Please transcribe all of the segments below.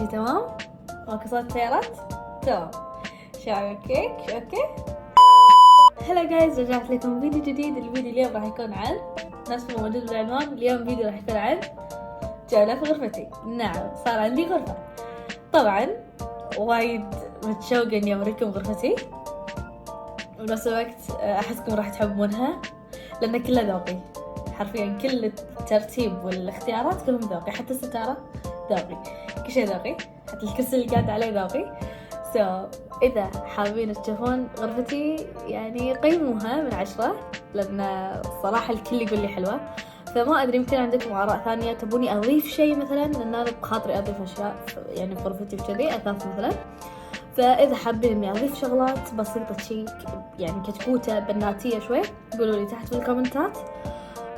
شي تمام؟ ماكو صوت سيارات؟ تمام. شاي كيك اوكي؟ هلا جايز، رجعت لكم فيديو جديد. الفيديو اليوم راح يكون عن نفس ما موجود بالعنوان. اليوم فيديو راح يكون عن جولة في غرفتي. نعم، صار عندي غرفة. طبعا وايد متشوقة اني اوريكم غرفتي، وبنفس الوقت احسكم راح تحبونها لان كلها ذوقي. حرفيا كل الترتيب والاختيارات كلهم ذوقي، حتى الستارة ذوقي، كل شيء ذوقي، حتى الكرسي اللي قاعد عليه ذوقي. إذا حابين تشوفون غرفتي يعني قيموها من 10، لأن الصراحة الكل يقول لي حلوة. فما أدري، يمكن عندكم آراء ثانية تبوني أضيف شيء مثلا، لأن أنا بخاطري أضيف أشياء يعني في غرفتي وكذي، أثاث مثلا. فإذا حابين إني أضيف شغلات بسيطة شيء يعني كتكوتة بناتية شوي، قولوا لي تحت في الكومنتات.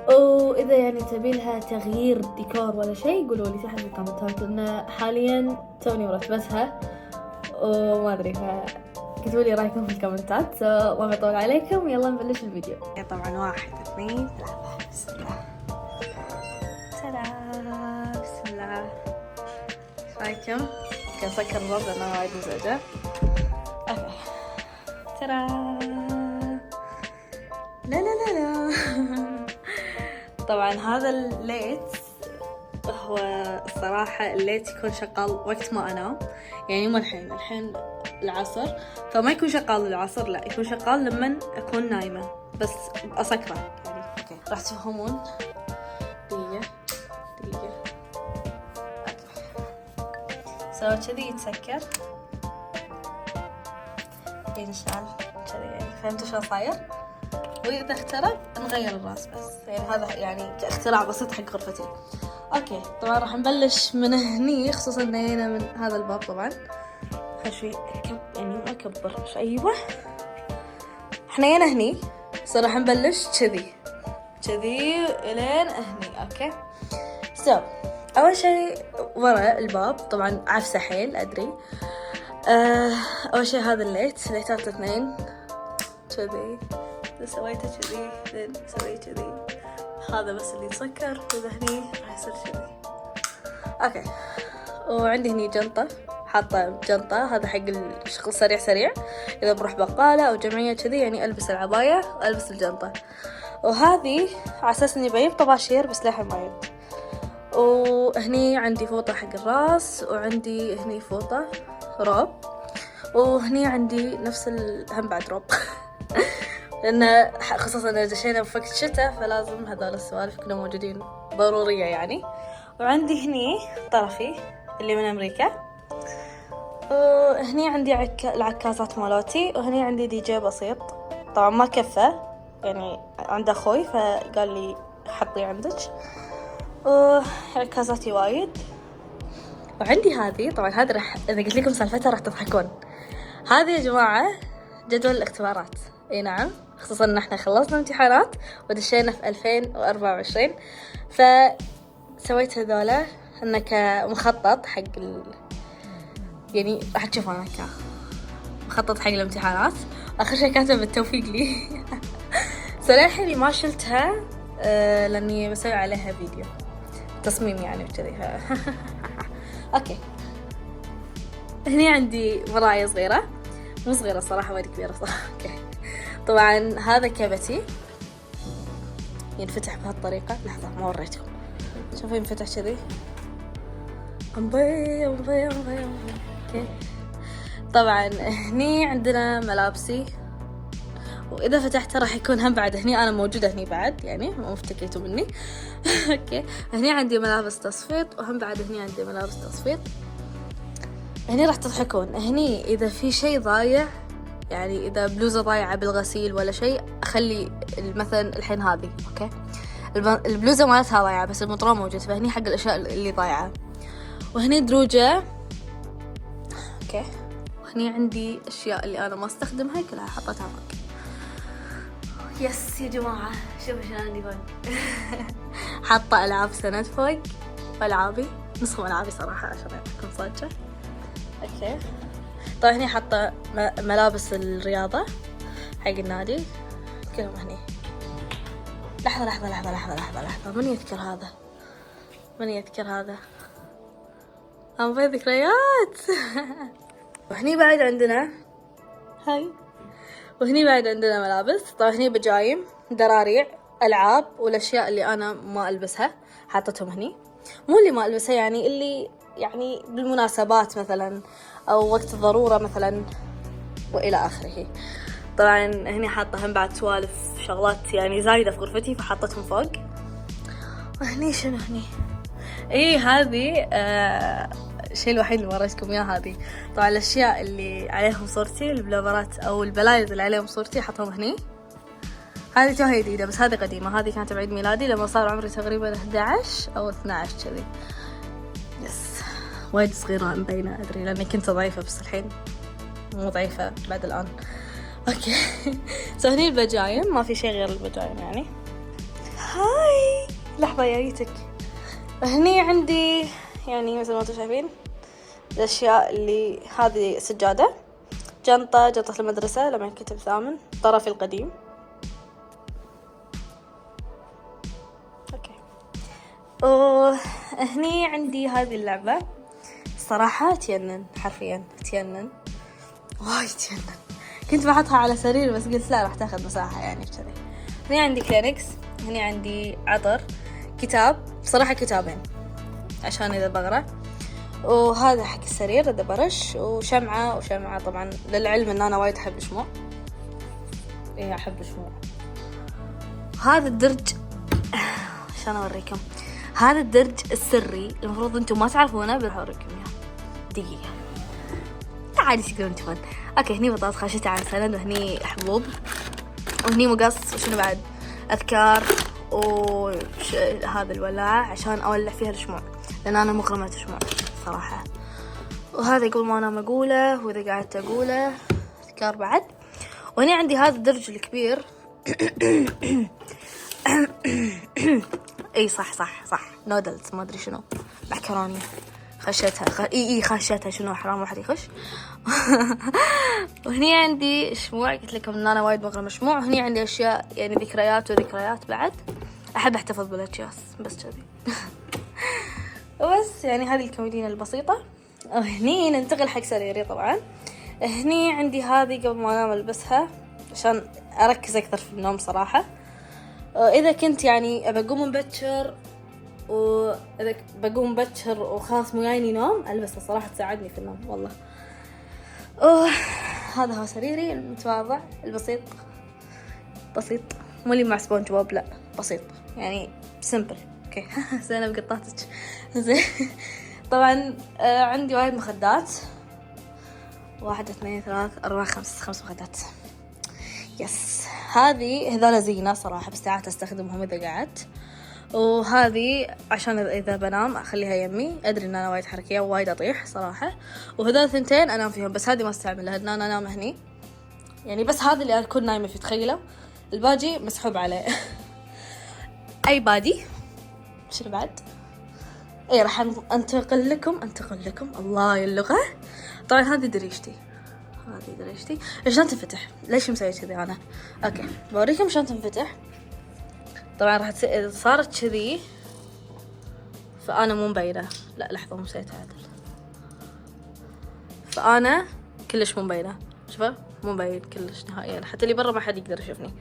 وإذا يعني تبيلها تغيير ديكور ولا شيء قولوا لي تحت في الكومنتات، لأن حاليا توني مرتبتها وما أدري، فكتبوا لي رأيكم في الكومنتات. ما بطول عليكم، يلا نبلش الفيديو. طبعا 1 2 3 بسم الله. تلا بسم الله. ايش رايكم؟ اوكي اسكر الضوء لأنه وايد مزعجة. اوكي ترى لا لا لا لا. طبعا هذا الليت هو الصراحة الليت يكون شغال وقت ما أنام، يعني مو الحين العصر، فما يكون شغال العصر، لا يكون شغال لما أكون نايمة بس أسكره يعني. أوكي راح تفهمون. دقيقة أوكي كذي يتسكر ينشال كذي، يعني فهمتوا شو صاير؟ وإذا اخترب نغير الراس بس، يعني هذا يعني كاختراع بسيط حق غرفتي. اوكي طبعا راح نبلش من هني، خصوصا اننا من هذا الباب. طبعا خشوي يعني ما اكبر. ايوه احنا هنا هني، راح نبلش كذي الين هني. اوكي اول شيء ورا الباب طبعا عفسه حيل ادري. اول شيء هذا ليتات 2 كذي، سويته كذي بعدين سويت كذي، هذا بس اللي يتسكر، واذا هني راح يصير كذي. اوكي وعندي هني جنطة، حاطة جنطة هذا حق الشغل سريع اذا بروح بقالة او جمعية كذي، يعني البس العباية والبس الجنطة. وهذه على اساس اني بجيب طباشير بس للحين ما جبت. وهني عندي فوطة حق الراس، وعندي هني فوطة روب، وهني عندي نفس هم بعد روب. لأن خصوصا إذا دشينا بوقت الشتاء فلازم هذول السوالف كلهم موجودين ضرورية يعني. وعندي هني طرفي اللي من أمريكا، وهني عندي العكازات مالوتي، وهني عندي دي جي بسيط طبعا ما كفى، يعني عند أخوي فقال لي حطي عندك. وعكازاتي وايد. وعندي هذه طبعا، هذه راح إذا قلت لكم سالفتها راح تضحكون. هذه يا جماعة جدول الاختبارات. اي نعم، خصوصا ان احنا خلصنا امتحانات ودشينا في 2024، فسويت هذولا انه كمخطط حق يعني راح تشوفون مخطط حق الامتحانات. اخر شيء كاتب بالتوفيق لي. صراحة اللي ما شلتها لاني بسوي عليها فيديو تصميم يعني وكذي. اوكي هني عندي مراية صغيرة، مو صغيرة الصراحة، وايد كبيرة صراحة. اوكي طبعا هذا كبتي ينفتح بهالطريقة. لحظة ما وريتكم، شوفوا ينفتح كذي. أمبي. اوكي طبعا هني عندنا ملابسي، واذا فتحته راح يكون هم بعد هني انا موجودة هني بعد، يعني مو افتكيتوا مني. اوكي هني عندي ملابس تصفيط، وهم بعد هني عندي ملابس تصفيط. هني راح تضحكون، هني اذا في شيء ضايع، يعني إذا بلوزة ضايعة بالغسيل ولا شيء أخلي مثلا الحين هذه أوكي البلوزة مالتها ضايعة بس المطرون موجود، فهني حق الأشياء اللي ضايعة. وهني دروجة أوكي، وهني عندي أشياء اللي أنا ما استخدمها كلها حطيتها فوق. يس يا جماعة شوفوا شلون عندي فوق. حاطة ألعاب سند فوق، وألعابي نصهم ألعابي صراحة عشان أكون صادقة. أوكي طيب هني حاطة ملابس الرياضة حق النادي كلهم هني. لحظة من يذكر هذا أنا في ذكريات. وهني بعد عندنا هاي، وهني بعد عندنا ملابس. طبعا هني بجايم، دراريع، ألعاب، والأشياء اللي أنا ما ألبسها حاطتهم هني. مو اللي ما ألبسها يعني، اللي يعني بالمناسبات مثلا أو وقت الضرورة مثلا وإلى آخره. طبعا هني حاطة هم بعد سوالف شغلات يعني زايدة في غرفتي فحطتهم فوق. وهني شنو هني؟ هذه الشيء الوحيد اللي وريتكم اياه هذه. طبعا الاشياء اللي عليهم صورتي، البلوفرات او البلايز اللي عليهم صورتي حطهم هني. هذه توها جديدة بس هذه قديمة، هذه كانت بعيد ميلادي لما صار عمري تقريبا 11 او 12 كذي. يس وايد صغيرة مبينة ادري لاني كنت ضعيفة بس الحين مو ضعيفة بعد الان. اوكي. سو هني البجايم، ما في شيء غير البجايم يعني. هاي لحظة يا ريتك. هني عندي يعني مثل ما انتم شايفين الأشياء اللي هذه سجادة، جنطة المدرسة لما كنت بثامن، طرفي القديم. أوكي. وهني عندي هذه اللعبة صراحة تينن، حرفيا تينن وايد تينن. كنت بحطها على سرير بس قلت لا راح تاخذ مساحة يعني كذي. هني عندي كلينكس، هني عندي عطر، كتاب، بصراحة كتابين عشان إذا بقرأ، وهذا حق السرير إذا برش، وشمعة طبعا للعلم إن أنا وايد أحب الشموع. أحب الشموع. هذا الدرج عشان أوريكم، هذا الدرج السري المفروض أنتم ما تعرفونه بحوريكم إياه. دقيقة عادي تقدرون تشوفون. أوكي هني بطاطا خاشتة عن سند، وهني حبوب، وهني مقص، وشنو بعد أذكار، وهذا الولاعة عشان أولع فيها الشموع لأن أنا مغرمة شموع صراحة. وهذا يقول ما أنا أقوله، وإذا قعدت أقوله أذكار بعد. وهني عندي هذا الدرج الكبير. اي صح نودلز ما ادري شنو، معكروني خشتها خشتها شنو، حرام واحد يخش. وهني عندي شموع، قلت لكم ان انا وايد مغرمة شموع. وهني عندي اشياء يعني ذكريات بعد، احب احتفظ بالاكياس بس كذي. وبس يعني هذه الكوميدينة البسيطة. وهني ننتقل حق سريري. طبعا هني عندي هذه قبل ما انام البسها عشان اركز اكثر في النوم صراحة. اذا كنت يعني بقوم مبكر، واذا بقوم مبكر وخلاص مو جايني نوم البسها صراحة تساعدني في النوم والله. هذا هو سريري المتواضع البسيط، بسيط مو اللي مع سبونج بوب، لا بسيط يعني سمبل. اوكي. زينب قطاتك زين. طبعا عندي وايد مخدات، 1 2 3 4 5 مخدات. يس هذول زينة صراحة بس ساعات استخدمهم إذا قعدت. وهذه عشان إذا بنام أخليها يمي، أدري إن أنا وايد حركية ووايد أطيح صراحة. وهذول 2 أنام فيهم، بس هذه ما استعملها إن أنا أنام هني يعني، بس هذا اللي أكون نايمة فيه تخيلوا، الباجي مسحوب عليه. أي بادي شنو بعد؟ راح أنتقل لكم الله يا اللغة. طبعا هذه دريشتي، شلون تنفتح؟ ليش مسوي كذي أنا؟ أوكي بوريكم شلون تنفتح. طبعا راح إذا صارت كذي فأنا مو مبينة، لا لحظة مو سويتها عدل، فأنا كلش مو مبينة، شوفوا مو مبين كلش نهائيا، حتى اللي برا ما حد يقدر يشوفني.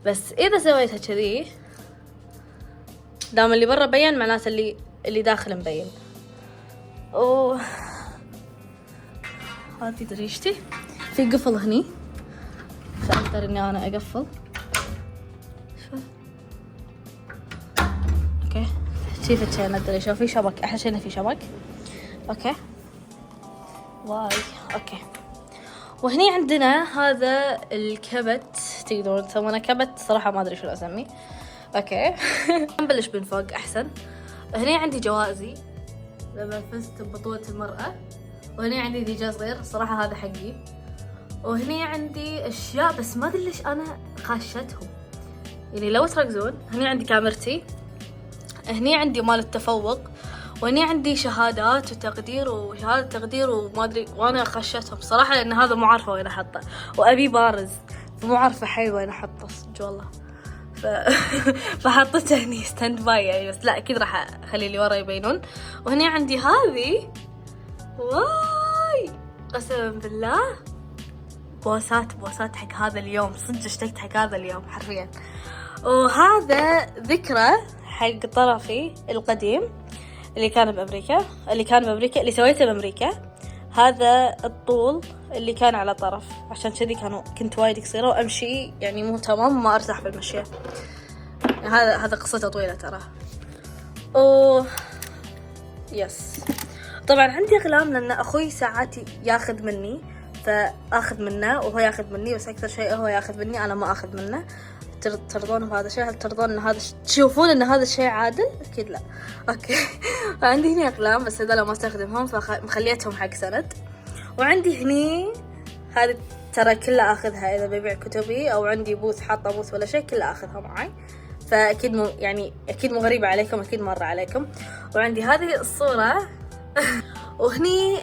بس إذا سويتها كذي دام اللي برا بين معناته اللي داخل مبين. هذه دريشتي، في قفل هني عشان أقدر إني أنا أقفل. أوكي شوفت شيء ندري شو في شبك، أحلى شيء إنه في شبك. أوكي واي أوكي. وهني عندنا هذا الكبت، تقدرون تسمونه كبت صراحة ما أدري شو أسميه. أوكي. نبلش من فوق أحسن. هني عندي جوائزي لما فزت ببطولة المرأة، وهني عندي ديجا صغير صراحة هذا حقي. وهني عندي أشياء بس ما أدري ليش أنا خاشتهم يعني لو تركزون. هني عندي كاميرتي، هني عندي مال التفوق، وهني عندي شهادات وتقدير وشهادة تقدير وما أدري، وأنا خشتهم صراحة لأن هذا مو عارفة وين أحطه، وأبي بارز مو عارفة حيل وين أحطه صدق والله. فحطيته هني ستاند باي يعني، بس لا أكيد راح أخلي اللي ورا يبينون. وهني عندي هذه واي قسما بالله بوسات حق هذا اليوم، صدق اشتقت حق هذا اليوم حرفيا. وهذا ذكرى حق طرفي القديم اللي كان بأمريكا، اللي سويته بأمريكا. هذا الطول اللي كان على طرف، عشان كذي كنت وايد قصيرة وأمشي يعني مو تمام، ما أرتاح بالمشي. يعني هذا قصته طويلة ترى. يس طبعا عندي أقلام، لأن أخوي ساعات ياخذ مني فأخذ منه، وهو ياخذ مني، بس أكثر شيء هو ياخذ مني، أنا ما أخذ منه. ترضون بهذا الشيء؟ هل ترضون ان هذا تشوفون ان هذا الشيء عادل؟ اكيد لا. اوكي. فعندي هني اقلام بس هذول ما استخدمهم، فمخليتهم حق سند. وعندي هني هذه ترى كلها اخذها اذا ببيع كتبي او عندي بوث حاطه بوث ولا شيء، كلها اخذها معي، فاكيد اكيد مو غريبه عليكم، اكيد مره عليكم. وعندي هذه الصوره. وهني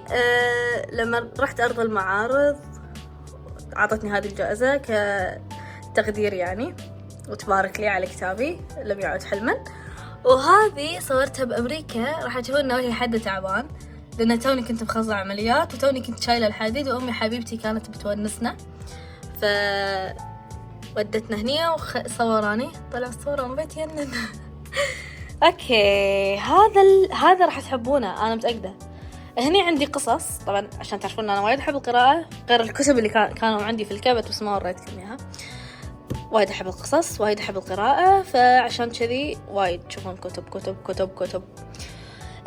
لما رحت ارض المعارض عطتني هذه الجائزه كتقدير يعني، وتبارك لي على كتابي لم يعد حلما. وهذه صورتها بأمريكا، راح تشوفون انه وجهي حد تعبان، لأن توني كنت مخلصة عمليات وتوني كنت شايلة الحديد، وأمي حبيبتي كانت بتونسنا ودتنا هني وصوراني. طلع الصورة من بيت ينن. اوكي هذا راح تحبونه انا متأكدة. هني عندي قصص طبعا، عشان تعرفون انا وايد احب القراءة، غير الكتب اللي كانوا عندي في الكبت بس ما وريتكم اياها. وايد أحب القصص، وايد أحب القراءة، فعشان كذي وايد تشوفون كتب.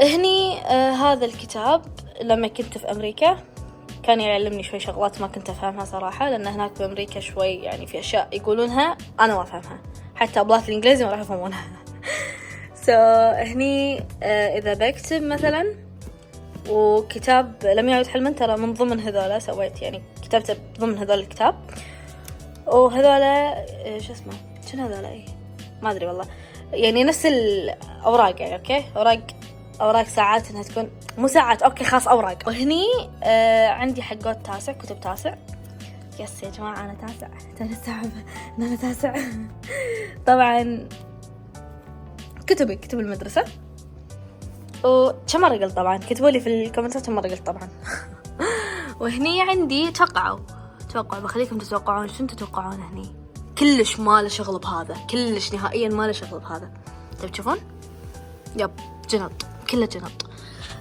هني هذا الكتاب لما كنت في أمريكا كان يعلمني شوي شغلات ما كنت أفهمها صراحة، لأن هناك بأمريكا شوي يعني في أشياء يقولونها أنا ما أفهمها، حتى أبلات الإنجليزي ما راح يفهمونها. هني إذا بكتب مثلا وكتاب لم يعد حلما، ترى من ضمن هذولا سويت يعني كتبت ضمن هذول الكتاب. وهذولا شنو هذولا؟ ايه ما ادري والله، يعني نفس الاوراق يعني. اوكي اوراق ساعات انها تكون مو ساعات، اوكي خاص اوراق. وهني عندي حقات تاسع، كتب تاسع. يس يا جماعه انا تاسع، تستوعب ان انا تاسع. طبعا كتب المدرسه. وكم مرة قلت طبعا، كتبوا لي في الكومنتات كم مرة قلت طبعا. وهني عندي توقعوا بخليكم تتوقعون شنو تتوقعون. هني كلش ما له شغل بهذا، كلش نهائيا ما له شغل بهذا. تشوفون يب جنط، كله جنط.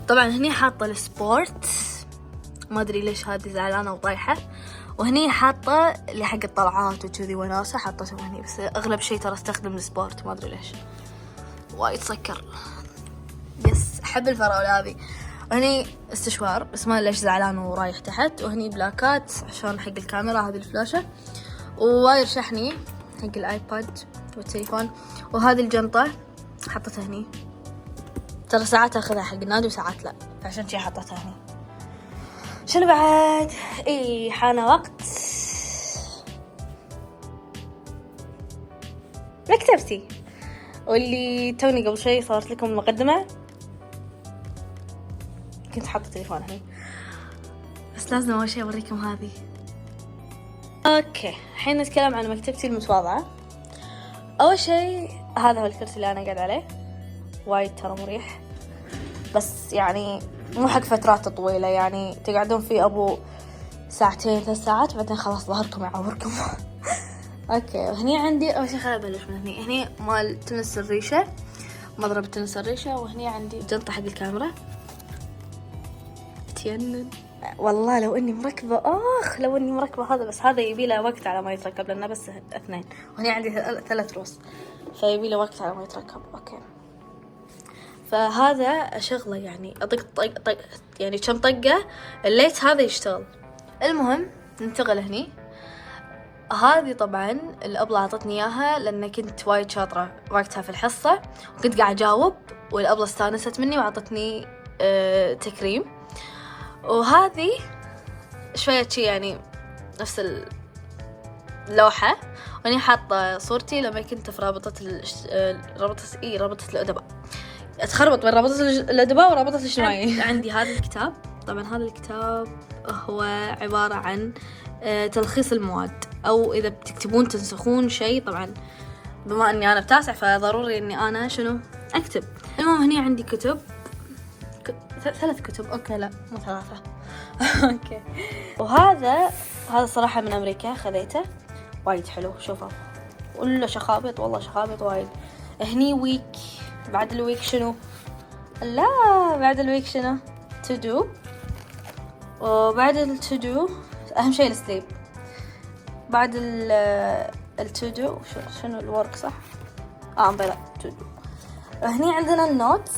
طبعا هني حاطه السبورت، ما ادري ليش هذه زعلانه وطايحه. وهني حاطه اللي حق الطلعات وكذي وناسه حاطته هني، بس اغلب شيء ترى استخدم السبورت ما ادري ليش، وايد سكر. يس احب الفراولة هذه. وهني استشوار بس ما ليش زعلان ورايح تحت. وهني بلاكات عشان حق الكاميرا، هذه الفلاشة. وواير شحني حق الايباد والتليفون. وهذه الجنطة حطتها هني، ترى ساعات اخذها حق النادي وساعات لا، عشان شي حطتها هني. شنو بعد؟ حان وقت مكتبتي، واللي توني قبل شوي صورت لكم المقدمة، كنت حاطة تليفون هني، بس لازم أول شيء أوريكم هذه. أوكي الحين نتكلم عن مكتبتي المتواضعة. أول شيء هذا هو الكرسي اللي أنا قاعد عليه، وايد ترى مريح، بس يعني مو حق فترات طويلة، يعني تقعدون فيه أبو 2-3 ساعات بعدين خلاص ظهركم يعوركم. أوكي وهني عندي أول شيء خليني أبلش من هني مال تنس الريشة، مضرب تنس الريشة. وهني عندي جنطة حق الكاميرا تينن. والله لو اني مركبة هذا، بس هذا يبي له وقت على ما يتركب لانه بس 2. وهني عندي 3 رؤوس فيبي له وقت على ما يتركب. اوكي فهذا اشغله يعني اطق طق يعني كم طقة الليت هذا يشتغل. المهم ننتقل هني. هذه طبعا الأبلة عطتني إياها لأن كنت وايد شاطرة وقتها في الحصة وكنت قاعد أجاوب، والأبلة استانست مني وعطتني تكريم. وهذه شوية شي يعني نفس اللوحة، وأني حاطة صورتي لما كنت في رابطة الأدباء. أتخربط بين رابطة الأدباء ورابطة الاجتماعية. عندي هذا الكتاب. طبعا هذا الكتاب هو عبارة عن تلخيص المواد، أو إذا بتكتبون تنسخون شيء. طبعا بما أني أنا بتاسع فضروري أني أنا أكتب. المهم هني عندي كتب ثلاث كتب. اوكي لا مو ثلاثة. اوكي. وهذا صراحة من امريكا خذيته، وايد حلو. شوفوا ولا شخابط، والله شخابط وايد. هني ويك، بعد الويك شنو؟ لا بعد الويك شنو؟ تو دو. وبعد التو دو اهم شيء السليب. بعد التو دو شنو الورك صح؟ بلا تو دو. هني عندنا النوتس.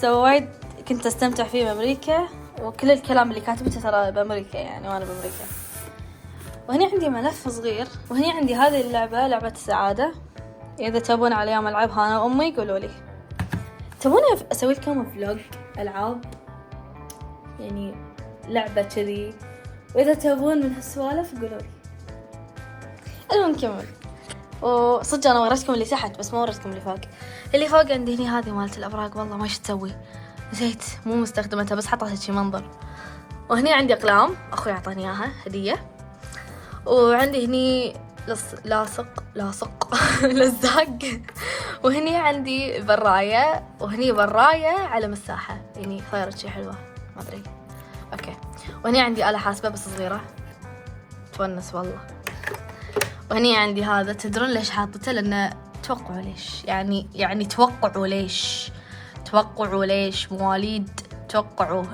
وايد كنت استمتع فيه بامريكا، وكل الكلام اللي كاتبته ترى بامريكا يعني، وانا بامريكا. وهني عندي ملف صغير، وهني عندي هذه اللعبة، لعبة السعادة. اذا تبون على يوم العبها انا وامي قولوا لي. تبون اسوي لكم فلوج العاب يعني، لعبة كذي، واذا تبون من هالسوالف قولوا لي. المهم نكمل. وصدق انا وريتكم اللي تحت بس ما وريتكم اللي فوق. اللي فوق عندي هني هذه مالت الابراج، والله ما ايش تسوي، نسيت مو مستخدمتها بس حطيتها شي منظر. وهني عندي اقلام اخوي اعطاني اياها هديه. وعندي هني لاصق لزاق. وهني عندي برايه، وهني برايه على مساحه يعني صايره شي حلوه ما ادري. اوكي. وهني عندي آلة حاسبه بس صغيره تونس والله. وهني عندي هذا، تدرون ليش حاطته؟ لأنه توقعوا ليش يعني توقعوا ليش مواليد توقعوا.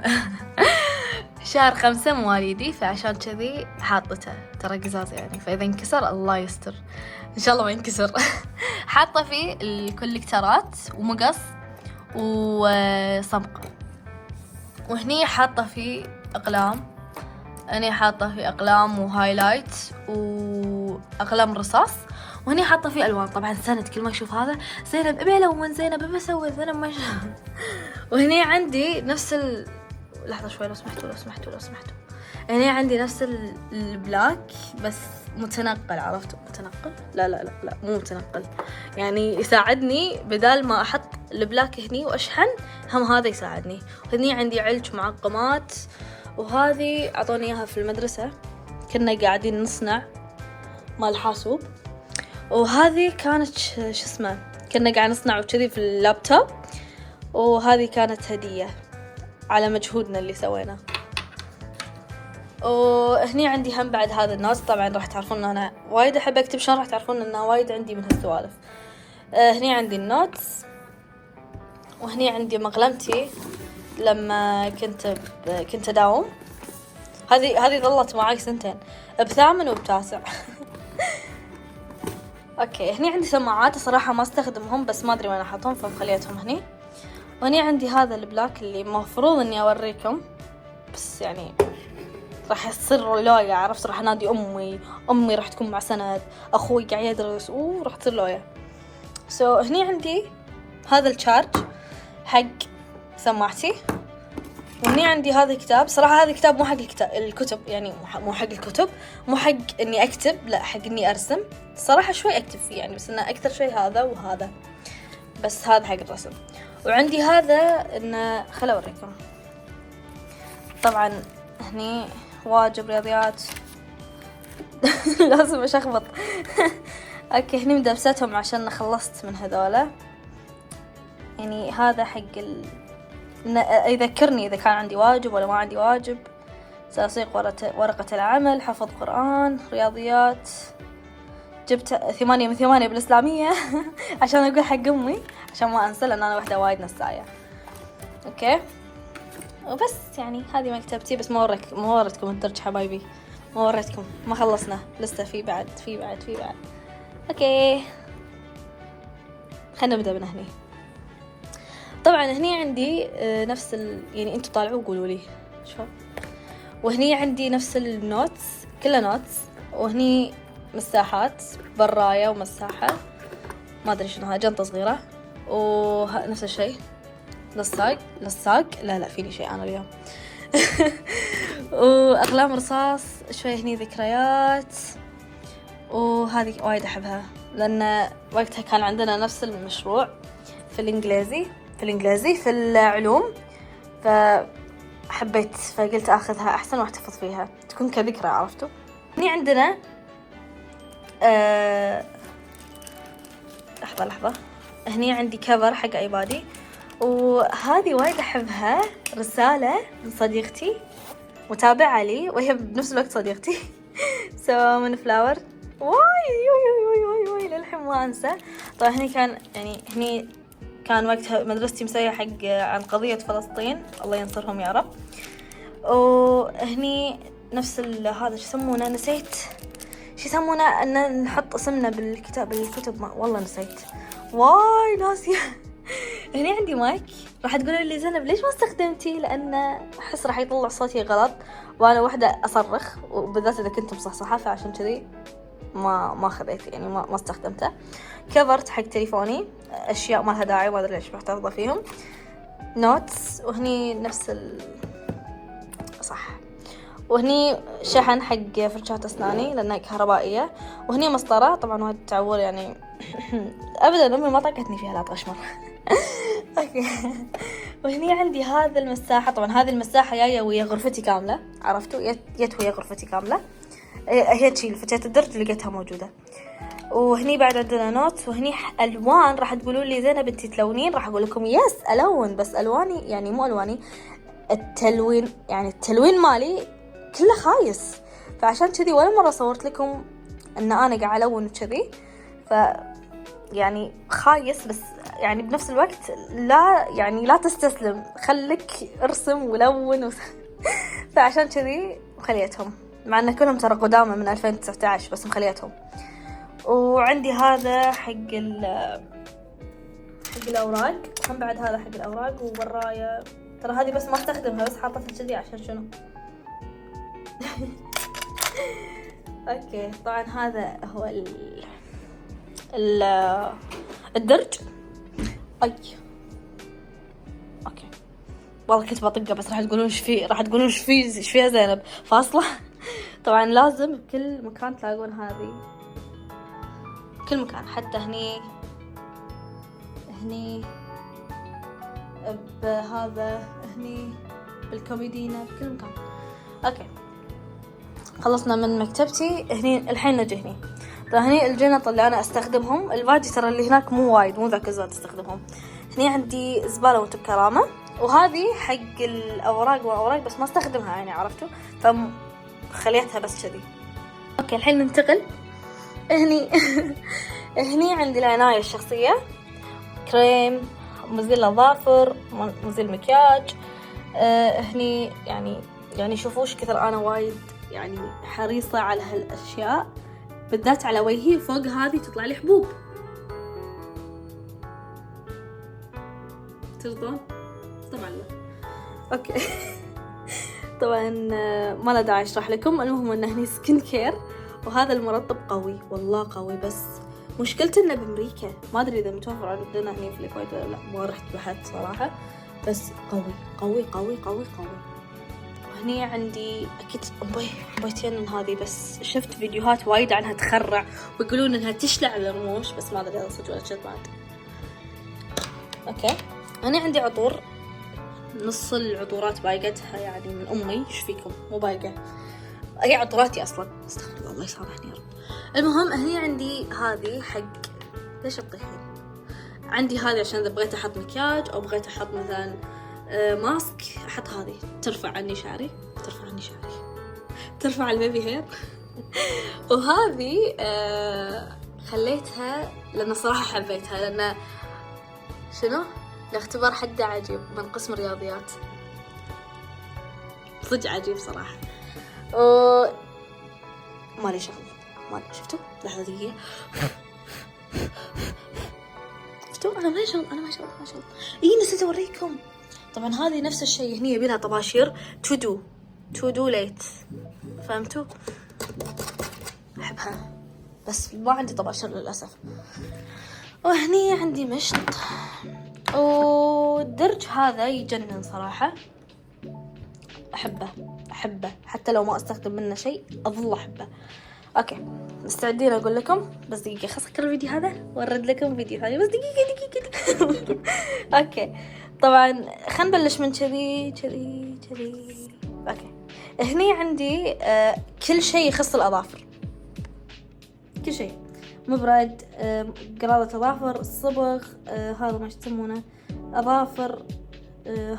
شهر 5 مواليدي، فعشان كذي حاطته. ترى قزاز يعني، فإذا انكسر الله يستر، إن شاء الله ما ينكسر. حاطة فيه الكوليكترات ومقص وصمغ. وهني حاطة فيه أقلام، أنا حاطة فيه أقلام وهايلايت وأقلام رصاص. وهني حاطة فيه ألوان. طبعا سند كل ما أشوف هذا زينب أبي ألون، زينب أبي أسوي، زينب ما وهني عندي نفس لحظة شوي لو سمحتوا. هني عندي نفس البلاك بس متنقل، عرفتوا؟ متنقل؟ لا مو متنقل، يعني يساعدني بدال ما أحط البلاك هني وأشحن، هم هذا يساعدني. وهني عندي علج معقمات، وهذه أعطوني إياها في المدرسة، كنا قاعدين نصنع مال حاسوب. وهذه كانت شو اسمه، كنا قاعد نصنع وكذي في اللابتوب، وهذه كانت هدية على مجهودنا اللي سويناه. وهني عندي هم بعد هذا النوتس. طبعا راح تعرفون ان انا وايد احب اكتب، شلون راح تعرفون ان وايد عندي من هالسوالف. هني عندي النوتس. وهني عندي مقلمتي لما كنت اداوم، هذه ظلت معي 2 ب8 وب9. اوكي. هني عندي سماعات صراحة ما استخدمهم بس ما ادري وين احطهم فخليتهم هني. وهني عندي هذا البلاك اللي مفروض اني اوريكم بس يعني راح يصير لويا، عرفت؟ راح انادي امي راح تكون مع سند، اخوي قاعد يدرس راح تصير لويا. هني عندي هذا الشارج حق سماعتي. وهني عندي هذا الكتاب. صراحة هذا الكتاب مو حق الكتب يعني، مو حق الكتب، مو حق اني اكتب، لا حق اني ارسم. صراحة شوي اكتب فيه يعني، بس انه اكثر شيء هذا وهذا، بس هذا حق الرسم. وعندي هذا انه خل اوريكم. طبعا هني واجب رياضيات. لازم اشخبط. اوكي. هني مدرستهم عشان خلصت من هذولا يعني. هذا حق يذكرني إذا كان عندي واجب ولا ما عندي واجب. تنسيق ورقة العمل، حفظ قرآن، رياضيات. جبت 8 من 8 بالإسلامية. عشان أقول حق أمي عشان ما أنسى، لأن أنا واحدة وايد نساية. أوكي. وبس يعني هذه مكتبتي. بس ما وريتكم الدرج حبايبي، ما وريتكم، ما خلصنا لسه، في بعد. أوكي. خلينا نبدأ من هني. طبعا هني عندي نفس يعني انتوا طالعوا وقولوا لي شو. وهني عندي نفس النوتس، كلها نوتس. وهني مساحات، براية ومساحة ما ادري شنو، جنطة صغيرة. ونفس الشيء لصاق لا فيني شيء انا اليوم. واقلام رصاص شوي. هني ذكريات. وهذه وايد احبها لان وقتها كان عندنا نفس المشروع في الإنجليزي في العلوم، فحبيت فقلت أخذها أحسن واحتفظ فيها تكون كذكرى، عرفتوا؟ هني عندنا لحظة هني عندي كفر حق ايبادي، وهذه وايد احبها، رسالة من صديقتي متابعة لي وهي بنفس الوقت صديقتي. سو من فلاور، واي للحين ما انسى. طبعا هني كان يعني هني كان وقتها مدرستي مسوية حق عن قضية فلسطين، الله ينصرهم يا رب. وهني نفس هذا شو يسمونه، نسيت شو يسمونه، ان نحط اسمنا بالكتب ما والله نسيت، واي ناسية. هني عندي مايك، راح تقولوا لي زينب ليش ما استخدمتي، لان احس راح يطلع صوتي غلط وانا وحده اصرخ، وبالذات اذا كنت مصحصحه، فعشان كذي ما خذيت يعني ما استخدمته. كفرت حق تليفوني اشياء ما لها داعي، ما ادري ليش محتفظه فيهم. نوتس، وهني نفس صح، وهني شحن حق فرشاة اسناني لانها كهربائيه، وهني مسطره طبعا وايد تعور يعني. ابدا امي ما طاقتني فيها لا تغشمر. اوكي. وهني عندي هذا المساحه، طبعا هذه المساحه جايه ويا غرفتي كامله، عرفتوا جت ويا غرفتي كامله، هي تشيل فتحة الدرج لقيتها موجوده. وهني بعد عندنا نوت، وهني الوان. راح تقولوا لي زينب انتي تلونين، راح اقول لكم يس الون، بس الواني يعني مو الواني، التلوين يعني التلوين مالي كله خايس، فعشان كذي ولا مرة صورت لكم ان انا قاعد الون كذي، ف يعني خايس، بس يعني بنفس الوقت لا يعني لا تستسلم، خليك ارسم ولون فعشان كذي مخليتهم، مع ان كلهم ترى قدامى من 2019 بس مخليتهم. وعندي هذا حق الاوراق، هم بعد هذا حق الاوراق، وبرايا ترى هذه بس ما استخدمها، بس حاطتها كذي عشان شنو. اوكي طبعا هذا هو الدرج. اي اوكي والله كنت بطقه، بس راح تقولون ايش فيه، راح تقولون ايش فيها زينب فاصله. طبعا لازم بكل مكان تلاقون هذه، كل مكان، حتى هني بهذا، هني بالكوميدينا، بكل مكان. اوكي خلصنا من مكتبتي، هني الحين نجي هني. طبعا هني الجنط اللي انا استخدمهم، الباقي ترى اللي هناك مو وايد، مو ذاك الزود استخدمهم. هني عندي زبالة وانتو بكرامة، وهذه حق الاوراق بس ما استخدمها يعني، عرفتوا، فخليتها بس كذي. اوكي الحين ننتقل هني. هني عندي العناية الشخصية، كريم، مزيل اظافر، مزيل مكياج. هني يعني شوفوش كثر انا وايد يعني حريصة على هالاشياء، بالذات على وجهي، فوق هذه تطلع لي حبوب، ترضون؟ طبعا لا. اوكي. طبعا ما له داعي اشرح لكم، المهم انه هني سكين كير، وهذا المرطب قوي والله قوي، بس مشكلته انه بامريكا، ما ادري اذا متوفر عندنا هني في الكويت ولا لا، ما رحت بحثت صراحه، بس قوي قوي قوي قوي قوي. وهني عندي اكيد بيتين من هذه، بس شفت فيديوهات وايد عنها تخرع، ويقولون انها تشلع الرموش، بس ما ادري هذا صدق ولا كذب بعد. اوكي هني عندي عطور، نص العطورات بايقتها يعني من امي، ايش فيكم مو بايقه، هي عطوراتي اصلا، استغفر الله يسامحني يا رب. المهم هني عندي هذه حق، ليش تطيحين، عندي هذه عشان اذا بغيت احط مكياج او بغيت احط مثلا ماسك، احط هذه ترفع عني شعري، ترفع البيبي هير. وهذه خليتها لان صراحه حبيتها، لان شنو الاختبار حده عجيب من قسم الرياضيات، صدق عجيب صراحه. مالي شغل، مالي، شفتوا لحظه دقيقه، شفتوا انا ما شغل نسيت اوريكم. طبعا هذه نفس الشيء، هني يبيلها طباشير تو دو ليت، فهمتوا؟ احبها بس ما عندي طباشير للاسف. وهني عندي مشط، والدرج هذا يجنن صراحه، احبه حتى لو ما استخدم منه شيء اظل احبه. اوكي مستعدين اقول لكم، بس دقيقه خلص اسكر الفيديو هذا وارد لكم فيديو ثاني، بس دقيقه. اوكي طبعا خلينا نبلش من كذي. اوكي هني عندي كل شيء يخص الاظافر، كل شيء، مبرد، قرادة اظافر، الصبغ، هذا ما يسمونه اظافر،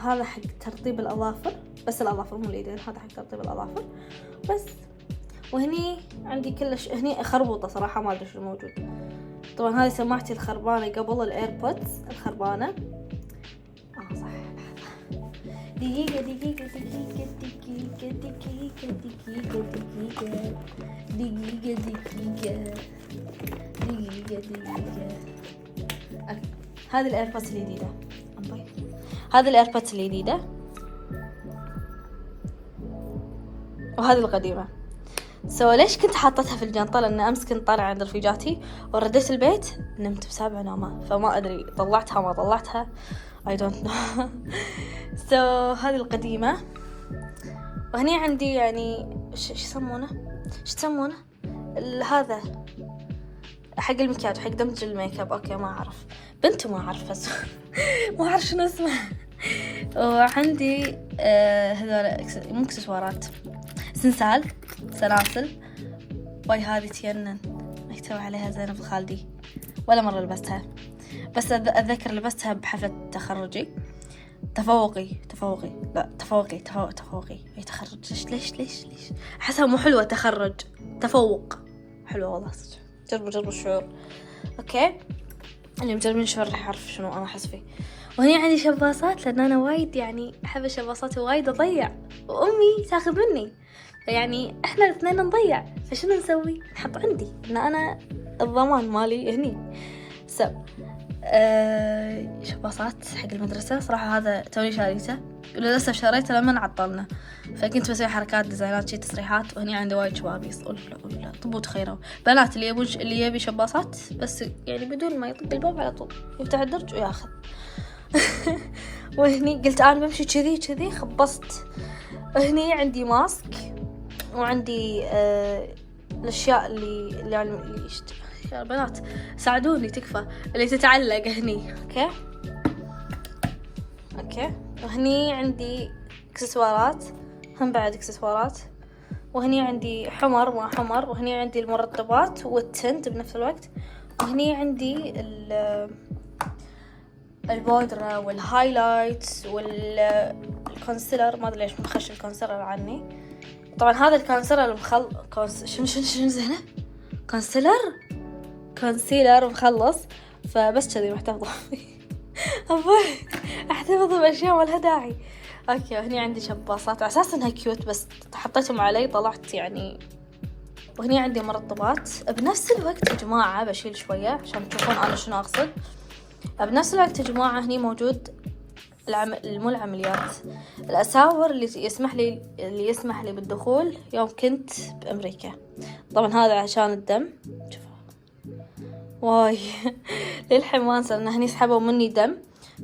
هذا حق ترطيب الاظافر، بس الاظافر مو اليدين، هذا حق ترطيب الاظافر بس. وهني عندي كلش هني خربوطة صراحة ما ادري شو موجود. طبعا هذه سماعتي الخربانة قبل الايربودز الخربانة. صح. دقيقة دقيقة دقيقة دقيقة دقيقة دقيقة دقيقة دقيقة دقيقة دقيقة دقيقة. هذه الايربودز الجديدة، هذه الايربودز الجديدة وهذه القديمة. ليش كنت حاطتها في الجنطة؟ لأن أمس كنت طالعة عند رفيجاتي ورديت البيت نمت ب7 نومات، فما أدري طلعتها ما طلعتها I don't know. هذه القديمة. وهني عندي يعني شو يسمونه هذا حق المكياج، حق دمج الميك اب. اوكي ما اعرف بنته، ما اعرف بس ما اعرف شنو اسمه. وعندي هذول مو اكسسوارات، سلاسل. هذه تينن مكتوب عليها زينب الخالدي، ولا مرة لبستها، بس أتذكر لبستها بحفلة تخرجي. تفوقي لا تفوقي أي تخرج. ليش أحسها مو حلوة. تخرج تفوق حلوة والله. جربوا الشعور. أوكي اللي مجربين الشعور راح يعرف شنو أنا أحس فيه. وهني عندي شباصات، لأن أنا وايد يعني أحب الشباصات وايد أضيع، وأمي تاخذ مني، يعني إحنا الاثنين نضيع، فشنو نسوي؟ نحط عندي إن أنا الضمان مالي هني. شباصات حق المدرسة صراحة هذا توني شاريته، وللأسف شريته لما عطلنا، فكنت بسوي حركات ديزاينات شي تصريحات. وهني عندي وايد شبابيس ولا طبوا تخيروا بنات اللي يبي شباصات بس يعني بدون ما يطق الباب على طول يفتح الدرج وياخذ. وهني قلت أنا بمشي كذي خبصت. هني عندي ماسك، وعندي الأشياء اللي يا بنات ساعدوني تكفى اللي تتعلق هني. اوكي وهني عندي اكسسوارات، هم بعد اكسسوارات. وهني عندي حمر ما حمر، وهني عندي المرطبات والتنت بنفس الوقت. وهني عندي البودرة والهايلايت والكونسيلر، ما ادري ليش مخش الكونسيلر عني. طبعا هذا الكونسيلر شنو زينه كونسيلر مخلص، فبس كذي محتفظة فيه. احتفظ باشياء ما لها داعي. اوكي هني عندي شباصات على اساس انها كيوت، بس حطيتهم علي طلعت يعني. وهني عندي مرطبات بنفس الوقت يا جماعة، بشيل شوية عشان تشوفون انا شنو اقصد. بنفس الوقت يا جماعة هني موجود مو العمليات، الأساور اللي يسمح لي بالدخول يوم كنت بأمريكا. طبعا هذا عشان الدم، شوفوا واي للحين ما انسى ان هني سحبوا مني دم،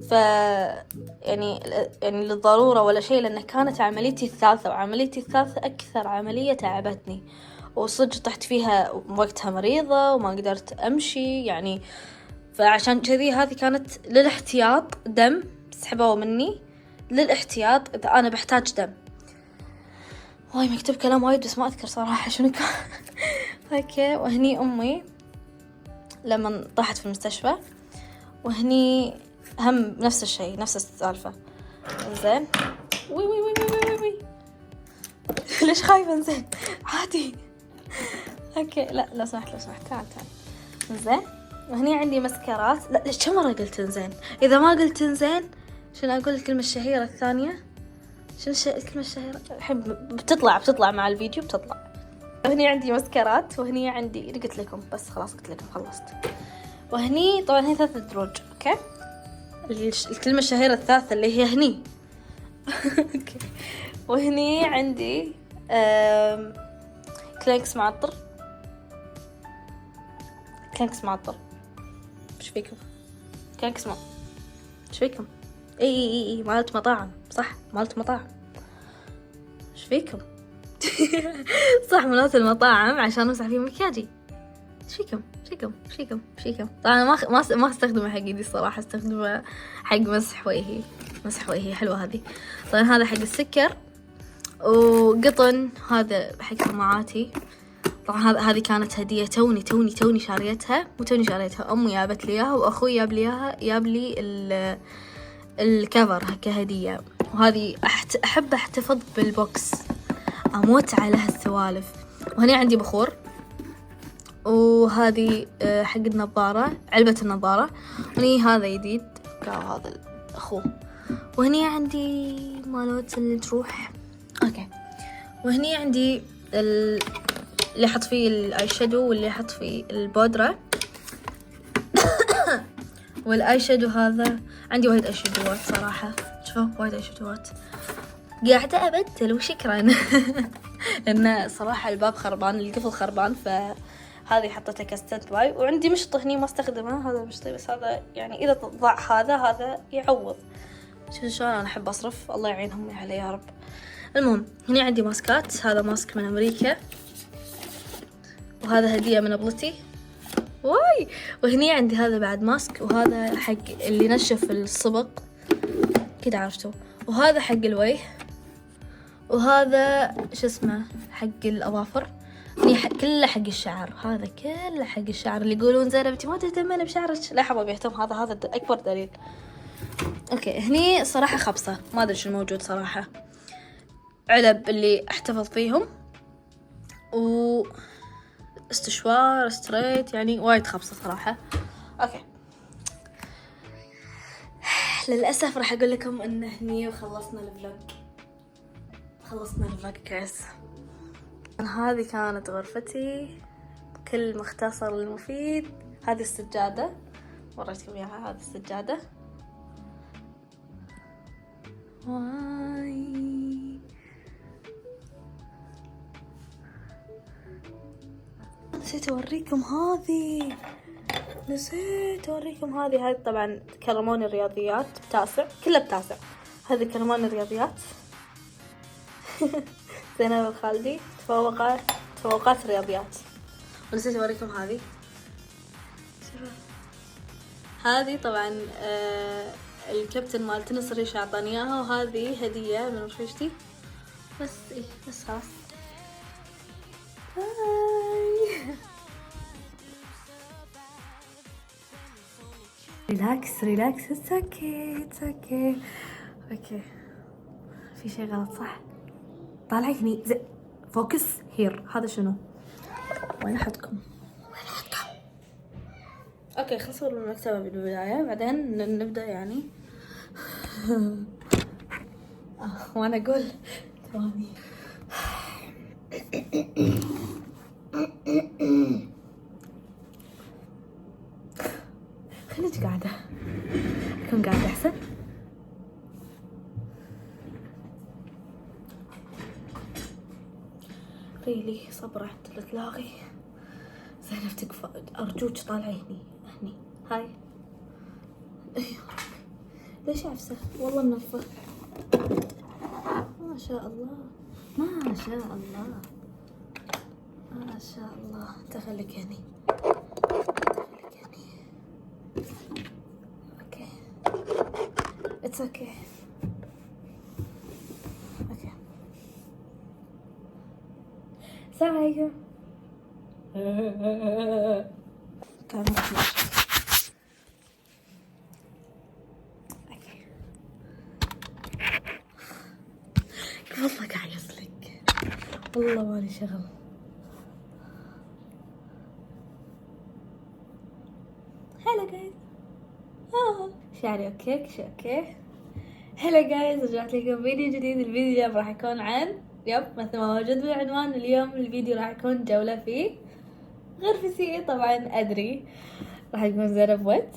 ف يعني للضرورة ولا شيء، لأن كانت عمليتي الثالثة أكثر عملية تعبتني، وصدق طحت فيها وقتها مريضة وما قدرت أمشي يعني. فعشان كذي هذه كانت للاحتياط دم سحبوا مني للاحتياط إذا أنا بحتاج دم. واي مكتوب كلام وايد بس ما أذكر صراحة شنو كان. اوكي وهني أمي لما طاحت في المستشفى، وهني هم نفس الشيء نفس السالفة. زين وي ليش خايفة؟ زين عادي. اوكي لا لو سمحت تعال. زين وهني عندي مسكرات. لا كم مرة قلت زين؟ إذا ما قلت زين شنو أقول الكلمة الشهيرة الثانية؟ شنو الكلمة الشهيرة الحين بتطلع مع الفيديو بتطلع. وهني عندي مسكرات، وهني عندي قلت لكم بس خلاص قلت لكم خلصت. وهني طبعا هي 3 دروج. اوكي الكلمة الشهيرة الثالثة اللي هي هني. اوكي وهني عندي كلينكس معطر. ايش فيكم؟ كلينكس ايش فيكم؟ اي مالت مطاعم صح، مالت مطاعم. ايش فيكم؟ صح مالت المطاعم عشان امسح فيه مكياجي. ايش فيكم؟ طبعا ما استخدمه حق ايدي الصراحه، استخدمه حق مسح وجهي حلوه هذه. طبعا هذا حق السكر، وقطن هذا حق سماعاتي. طبعا هذه كانت هدية توني شاريتها، مو توني شاريتها، أمي جابت لي إياها وأخوي جاب لي الكفر كهدية. وهذه أحب أحتفظ بالبوكس، أموت على هالسوالف. وهنا عندي بخور، وهذه حق النظارة، علبة النظارة. وهني هذا جديد، هذا أخوه. وهني عندي مالوت اللي تروح أوكي. وهني عندي اللي أحط فيه الآي شادو، واللي أحط فيه البودرة. والآي شادو هذا عندي وايد آي شادوات صراحة، شوفوا وايد آي شادوات قاعدة أبدل وشكرا. لأن صراحة الباب خربان، القفل خربان، فهذه حطيتها كستاند باي. وعندي مشط هني ما استخدمه، هذا مشطي بس هذا يعني إذا ضاع هذا يعوض. شوفوا شلون أنا أحب أصرف، الله يعينهم علي يا رب. المهم هني عندي ماسكات، هذا ماسك من أمريكا، وهذا هدية من أبلتي واي. وهني عندي هذا بعد ماسك، وهذا حق اللي ينشف الصبغ كده عرفتوا. وهذا حق الوجه، وهذا شو اسمه حق الأظافر. هني كله حق الشعر، هذا كله حق الشعر. اللي يقولون زينب انتي ما تهتمين بشعرك، لا حبايبي اهتم، هذا أكبر دليل. اوكي هني صراحة خبصة، ما ادري شو الموجود صراحة، علب اللي احتفظ فيهم، و استشوار ستريت، يعني وايد خبصة صراحة. اوكي للأسف راح أقول لكم إن هني وخلصنا الفلوج كاس. هذه كانت غرفتي بكل مختصر المفيد. هذه السجادة وريتكم إياها، هذه السجادة واي. نسيت أوريكم هذه طبعا كرموني الرياضيات بتاسع، كلها بتاسع. هذه كرموني الرياضيات. زينب الخالدي تفوقات الرياضيات. ونسيت أوريكم هذه طبعا الكابتن مال تنس الريشة أعطاني إياها، وهذه هدية من رفيجتي. بس خلاص باي. ريلاكس it's okay. في شيء غلط صح؟ طالعي هني فوكس هير. هذا شنو؟ وين احطكم؟ اوكي خلص نصور المكتبة بالبداية، بعدين نبدأ يعني. وانا اقول ثواني. خليك قاعدة، كم قاعدة أحسن. ريلي صبرة تلاغي. زينب تكفى أرجوك طالعي هني هاي. ليش عفسة؟ والله منفة. ما شاء الله. تخليك هني. اوكي it's okay. السلام عليكم. والله قاعد يصلك، والله مالي شغل. هلا جايز. شعري اوكي. هلا جايز، رجعت لكم فيديو جديد. الفيديو اليوم راح يكون عن مثل ما موجود بالعنوان. اليوم الفيديو راح يكون جولة في غرفتي. طبعا ادري راح يكون زينب وات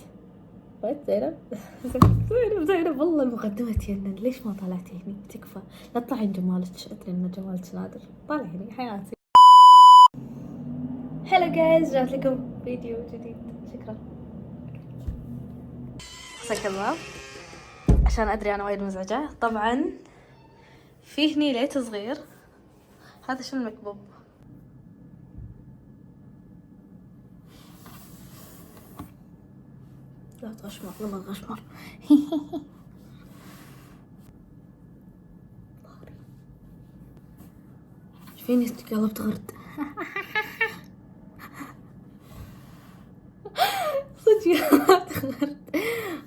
زينب والله المقدمة تجنن. ليش ما طلعتي هني؟ تكفى لا تطلعين جمالك، ادري ان جمالك نادر. طالعي هني حياتي. هلا جايز، رجعت لكم فيديو جديد. شكرا. سكرنا عشان ادري انا وايد مزعجة. طبعا في هني ليت صغير. هذا شنو المكبوب؟ لا تغشمر والله الغشمر. فيني قلبت غرد.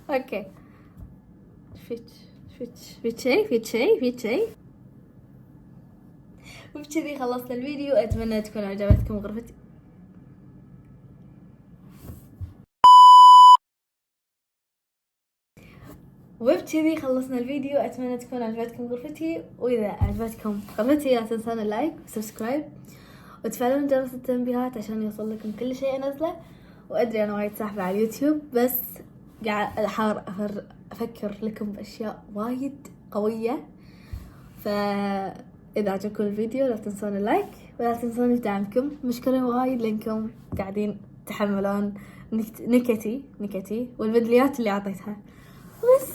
اوكي فيت شي. وبكذي خلصنا الفيديو. اتمنى تكون عجبتكم غرفتي. وبكذي خلصنا الفيديو. اتمنى تكون عجبتكم غرفتي، واذا عجبتكم غرفتي لا تنسون اللايك وسبسكرايب وتفعلون جرس التنبيهات عشان يوصل لكم كل شيء انزله. وادري انا وايد ساحبه على اليوتيوب، بس قاعد احاول افكر لكم باشياء وايد قويه. فاذا عجبكم الفيديو لا تنسون اللايك ولا تنسون دعمكم. مشكورين وايد لانكم قاعدين تحملون نكتي والفيديوهات اللي اعطيتها. بس